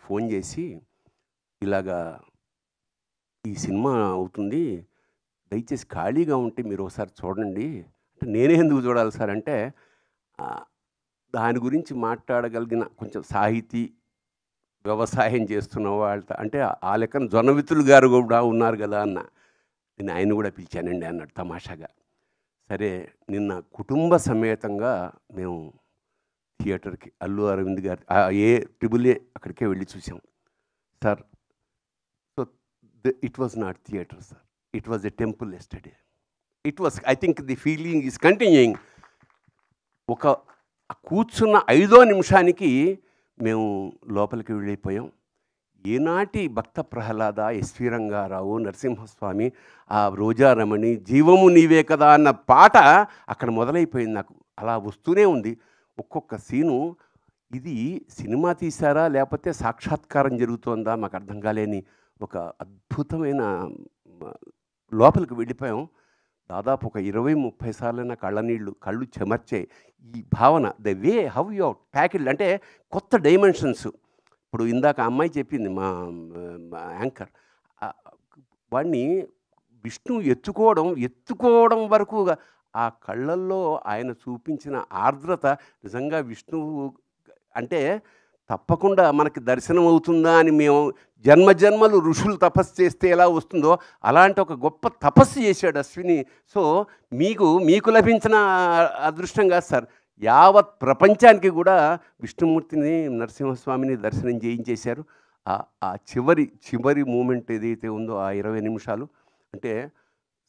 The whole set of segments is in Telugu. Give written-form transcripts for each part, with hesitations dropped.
ఫోన్ చేసి, ఇలాగా ఈ సినిమా అవుతుంది, దయచేసి ఖాళీగా ఉంటే మీరు ఒకసారి చూడండి అంటే, నేనే ఎందుకు చూడాలి సార్ అంటే, దాని గురించి మాట్లాడగలిగిన కొంచెం సాహితీ వ్యవసాయం చేస్తున్న వాళ్ళతో అంటే ఆ లెక్కన జొన్నవిత్తులు గారు కూడా ఉన్నారు కదా అన్న. నేను ఆయన కూడా పిలిచానండి అన్నాడు తమాషాగా. సరే నిన్న కుటుంబ సమేతంగా మేము థియేటర్కి అల్లు అరవింద్ గారి ఏ అక్కడికే వెళ్ళి చూసాం sir. So it was not theatre sir, it was a temple yesterday. It was, I think the feeling is continuing. ఒక కూర్చున్న 5వ నిమిషానికి మేము లోపలికి వెళ్ళిపోయాం. ఏనాటి భక్త ప్రహ్లాద, ఎస్వి రంగారావు, నరసింహస్వామి, ఆ రోజారమణి, జీవము నీవే కదా అన్న పాట అక్కడ మొదలైపోయింది. నాకు అలా వస్తూనే ఉంది ఒక్కొక్క సీను. ఇది సినిమా తీశారా లేకపోతే సాక్షాత్కారం జరుగుతోందా మాకు అర్థం కాలేని ఒక అద్భుతమైన లోపలికి వెళ్ళిపోయాం. దాదాపు ఒక 20-30 సార్లైనా కళ్ళు చెమర్చే ఈ భావన, the way how you tackled అంటే కొత్త డైమెన్షన్స్. ఇప్పుడు ఇందాక అమ్మాయి చెప్పింది మా యాంకర్, వాడిని విష్ణు ఎత్తుకోవడం వరకు ఆ కళ్ళల్లో ఆయన చూపించిన ఆర్ద్రత నిజంగా విష్ణువు అంటే తప్పకుండా మనకి దర్శనం అవుతుందా అని మేము జన్మజన్మలు ఋషులు తపస్సు చేస్తే ఎలా వస్తుందో అలాంటి ఒక గొప్ప తపస్సు చేశాడు అశ్విని. సో మీకు లభించిన అదృష్టం కాదు సార్, యావత్ ప్రపంచానికి కూడా విష్ణుమూర్తిని, నరసింహస్వామిని దర్శనం చేయించేశారు. ఆ చివరి మూమెంట్ ఏదైతే ఉందో ఆ 20 నిమిషాలు అంటే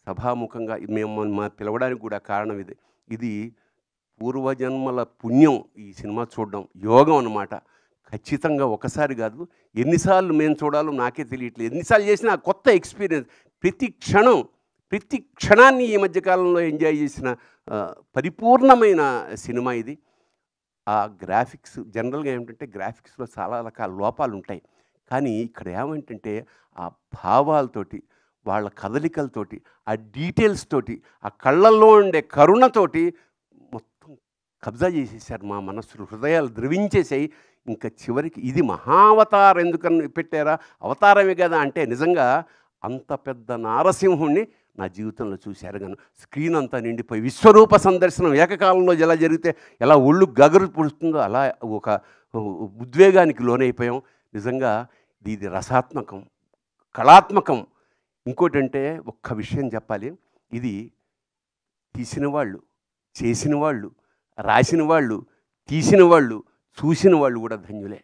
సభాముఖంగా మేము మా పిలవడానికి కూడా కారణం ఇది పూర్వజన్మల పుణ్యం. ఈ సినిమా చూడడం యోగం అన్నమాట. ఖచ్చితంగా ఒకసారి కాదు, ఎన్నిసార్లు మేము చూడాలో నాకే తెలియట్లేదు. ఎన్నిసార్లు చేసినా కొత్త ఎక్స్పీరియన్స్. ప్రతి క్షణాన్ని ఈ మధ్యకాలంలో ఎంజాయ్ చేసిన పరిపూర్ణమైన సినిమా ఇది. ఆ గ్రాఫిక్స్ జనరల్గా ఏమిటంటే గ్రాఫిక్స్లో చాలా రకాల లోపాలు ఉంటాయి, కానీ ఇక్కడ ఏమంటే ఆ భావాలతోటి, వాళ్ళ కదలికలతోటి, ఆ డీటెయిల్స్ తోటి, ఆ కళ్ళల్లో ఉండే కరుణతోటి మొత్తం కబ్జా చేసేసారు మా మనస్సులు, హృదయాలు ద్రవించేసాయి. ఇంకా చివరికి ఇది మహావతారం ఎందుకని పెట్టారా, అవతారమే కదా అంటే నిజంగా అంత పెద్ద నారసింహుణ్ణి నా జీవితంలో చూశారు. కానీ స్క్రీన్ అంతా నిండిపోయి విశ్వరూప సందర్శనం ఏకకాలంలో ఎలా జరిగితే ఎలా ఒళ్ళు గగరు పుడుతుందో అలా ఒక ఉద్వేగానికి లోనైపోయాం. నిజంగా ఇది రసాత్మకం, కళాత్మకం. ఇంకోటంటే ఒక్క విషయం చెప్పాలి, ఇది తీసిన వాళ్ళు, చేసిన వాళ్ళు, రాసిన వాళ్ళు, తీసిన వాళ్ళు, చూసిన వాళ్ళు కూడా ధన్యులే.